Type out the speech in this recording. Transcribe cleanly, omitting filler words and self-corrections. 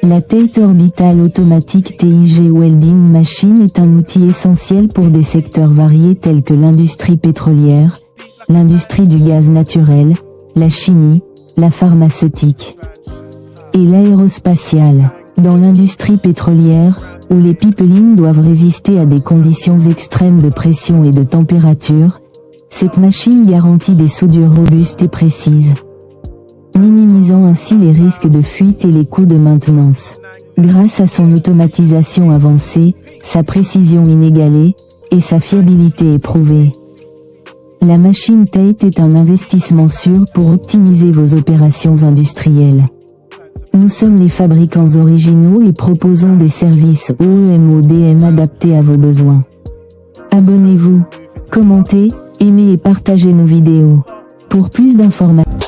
La TATE Orbital Automatique TIG Welding Machine est un outil essentiel pour des secteurs variés tels que l'industrie pétrolière, l'industrie du gaz naturel, la chimie, la pharmaceutique et l'aérospatiale. Dans l'industrie pétrolière, où les pipelines doivent résister à des conditions extrêmes de pression et de température, cette machine garantit des soudures robustes et précises, minimisant ainsi les risques de fuite et les coûts de maintenance. Grâce à son automatisation avancée, sa précision inégalée, et sa fiabilité éprouvée, la machine TATE est un investissement sûr pour optimiser vos opérations industrielles. Nous sommes les fabricants originaux et proposons des services OEM adaptés à vos besoins. Abonnez-vous, commentez, aimez et partagez nos vidéos. Pour plus d'informations.